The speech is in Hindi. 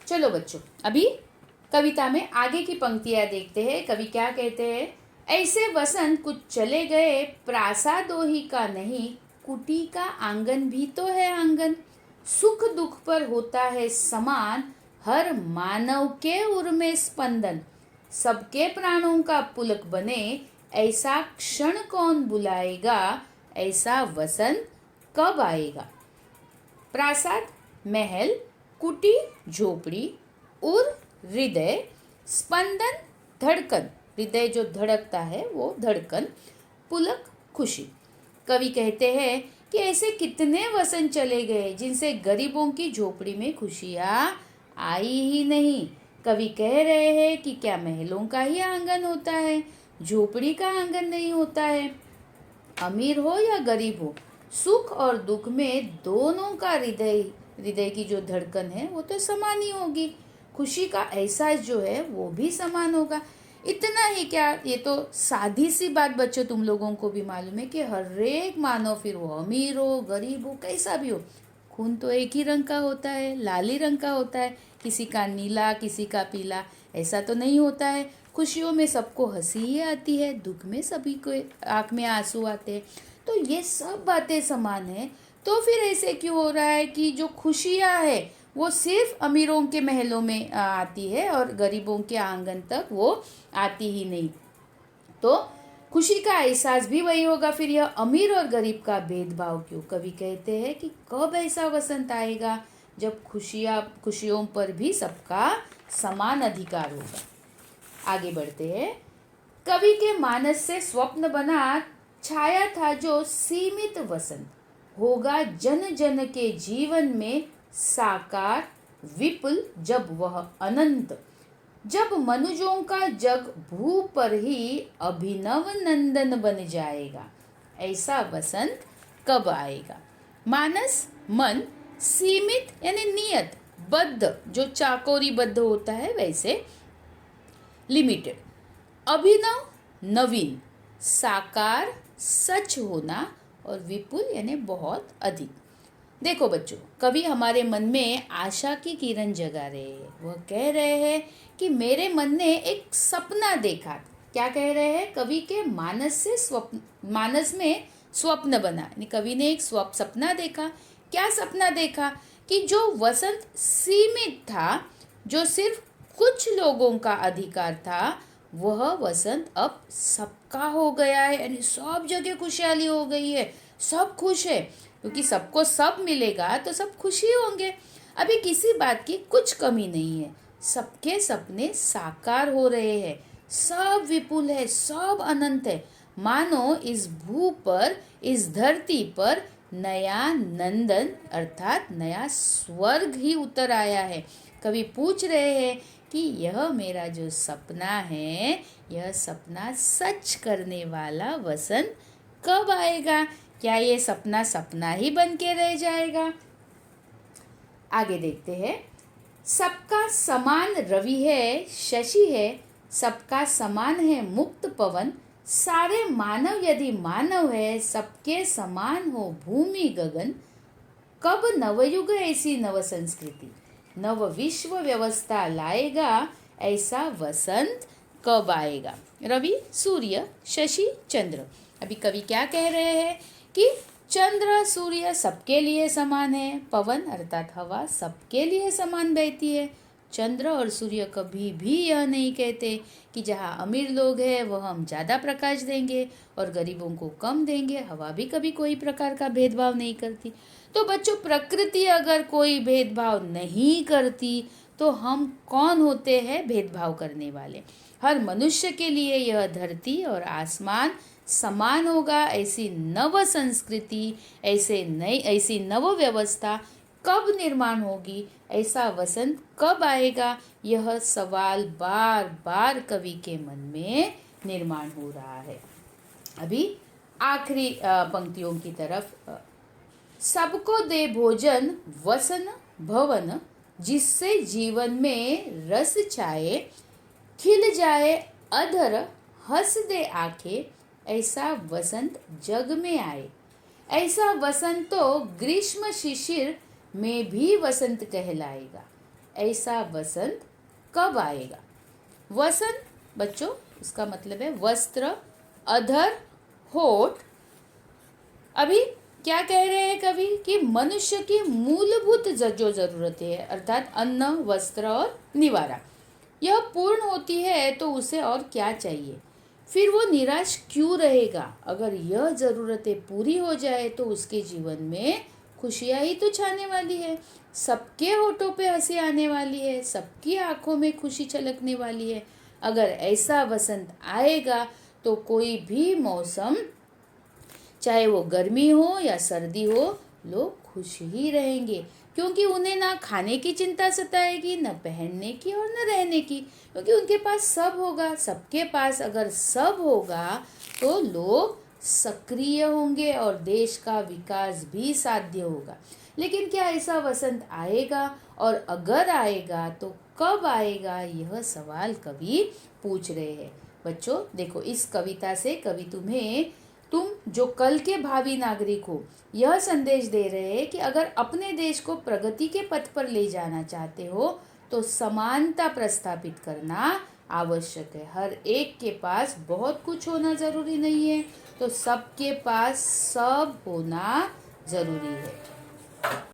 चलो बच्चों, अभी कविता में आगे की पंक्तियां देखते हैं। कवि क्या कहते हैं। ऐसे वसंत कुछ चले गए, प्रासादों ही का नहीं, कुटी का आंगन भी तो है आंगन। सुख दुख पर होता है समान, हर मानव के उर में स्पंदन। सबके प्राणों का पुलक बने, ऐसा क्षण कौन बुलाएगा, ऐसा वसंत कब आएगा। प्रासाद महल, कुटी झोपड़ी, उर हृदय, स्पंदन धड़कन, हृदय जो धड़कता है वो धड़कन, पुलक खुशी। कवि कहते हैं कि ऐसे कितने वसंत चले गए जिनसे गरीबों की झोपड़ी में खुशियाँ आई ही नहीं। कवि कह रहे हैं कि क्या महलों का ही आंगन होता है, झोपड़ी का आंगन नहीं होता है। अमीर हो या गरीब हो, सुख और दुख में दोनों का हृदय की जो धड़कन है वो तो समान ही होगी। खुशी का एहसास जो है वो भी समान होगा। इतना ही क्या, ये तो सादी सी बात बच्चों तुम लोगों को भी मालूम है कि हर एक मानव, फिर वो अमीर हो गरीब हो कैसा भी हो, खून तो एक ही रंग का होता है, लाली रंग का होता है। किसी का नीला, किसी का पीला, ऐसा तो नहीं होता है। खुशियों में सबको हंसी ही आती है, दुख में सभी को आँख में आंसू आते हैं। तो ये सब बातें समान है। तो फिर ऐसे क्यों हो रहा है कि जो खुशियाँ है वो सिर्फ अमीरों के महलों में आती है और गरीबों के आंगन तक वो आती ही नहीं। तो खुशी का एहसास भी वही होगा। फिर यह अमीर और गरीब का भेदभाव क्यों। कवि कहते हैं कि कब ऐसा वसंत आएगा जब खुशियों पर भी सबका समान अधिकार होगा। आगे बढ़ते हैं। कवि के मानस से स्वप्न बना, छाया था जो सीमित वसंत, होगा जन जन के जीवन में साकार विपुल जब वह अनंत। जब मनुजों का जग भू पर ही अभिनव नंदन बन जाएगा, ऐसा वसंत कब आएगा। मानस मन, सीमित यानी नियत, बद्ध जो चाकोरी बद्ध होता है वैसे लिमिटेड, अभिनव नवीन, साकार सच होना, और विपुल यानी बहुत अधिक। देखो बच्चों, कवि हमारे मन में आशा की किरण जगा रहे हैं। वह कह रहे हैं कि मेरे मन ने एक सपना देखा। क्या कह रहे हैं। कवि के मानस में स्वप्न बना, यानी कवि ने एक सपना देखा। क्या सपना देखा कि जो वसंत सीमित था, जो सिर्फ कुछ लोगों का अधिकार था, वह वसंत अब सबका हो गया है। यानी सब जगह खुशहाली हो गई है, सब खुश है, क्योंकि सबको सब मिलेगा तो सब खुशी होंगे। अभी किसी बात की कुछ कमी नहीं है, सबके सपने साकार हो रहे हैं, सब विपुल है, सब अनंत है। मानो इस भू पर, इस धरती पर नया नंदन अर्थात नया स्वर्ग ही उतर आया है। कवि पूछ रहे हैं कि यह मेरा जो सपना है, यह सपना सच करने वाला वसंत कब आएगा। क्या ये सपना सपना ही बन के रह जाएगा। आगे देखते हैं। सबका समान रवि है, शशि है, सबका समान है मुक्त पवन। सारे मानव यदि मानव है, सबके समान हो भूमि गगन। कब नवयुग ऐसी नव संस्कृति, नव विश्व व्यवस्था लाएगा, ऐसा वसंत कब आएगा। रवि सूर्य, शशि चंद्र। अभी कवि क्या कह रहे हैं कि चंद्र सूर्य सबके लिए समान है, पवन अर्थात हवा सबके लिए समान बहती है। चंद्र और सूर्य कभी भी यह नहीं कहते कि जहाँ अमीर लोग हैं वह हम ज़्यादा प्रकाश देंगे और गरीबों को कम देंगे। हवा भी कभी कोई प्रकार का भेदभाव नहीं करती। तो बच्चों, प्रकृति अगर कोई भेदभाव नहीं करती तो हम कौन होते हैं भेदभाव करने वाले। हर मनुष्य के लिए यह धरती और आसमान समान होगा। ऐसी नव संस्कृति, ऐसी नव व्यवस्था कब निर्माण होगी, ऐसा वसंत कब आएगा, यह सवाल बार बार कवि के मन में निर्माण हो रहा है। अभी आखिरी पंक्तियों की तरफ। सबको दे भोजन वसन भवन, जिससे जीवन में रस छाए। खिल जाए अधर हंस दे आंखें, ऐसा वसंत जग में आए। ऐसा वसंत तो ग्रीष्म शिशिर में भी वसंत कहलाएगा। ऐसा वसंत कब आएगा? वसंत बच्चों इसका मतलब है वस्त्र, अधर, होठ। अभी क्या कह रहे हैं कवि कि मनुष्य की मूलभूत जो जरूरतें है अर्थात अन्न, वस्त्र और निवारा, यह पूर्ण होती है तो उसे और क्या चाहिए? फिर वो निराश क्यों रहेगा? अगर यह जरूरतें पूरी हो जाए तो उसके जीवन में खुशियाँ ही तो छाने वाली है, सबके होठों पे हंसी आने वाली है, सबकी आंखों में खुशी छलकने वाली है। अगर ऐसा वसंत आएगा तो कोई भी मौसम, चाहे वो गर्मी हो या सर्दी हो, लोग खुश ही रहेंगे, क्योंकि उन्हें ना खाने की चिंता सताएगी, न पहनने की और न रहने की, क्योंकि उनके पास सब होगा। सबके पास अगर सब होगा तो लोग सक्रिय होंगे और देश का विकास भी साध्य होगा। लेकिन क्या ऐसा वसंत आएगा, और अगर आएगा तो कब आएगा, यह सवाल कवि पूछ रहे हैं। बच्चों देखो, इस कविता से कवि तुम जो कल के भावी नागरिक हो, यह संदेश दे रहे हैं कि अगर अपने देश को प्रगति के पथ पर ले जाना चाहते हो तो समानता प्रस्थापित करना आवश्यक है। हर एक के पास बहुत कुछ होना जरूरी नहीं है, तो सबके पास सब होना जरूरी है।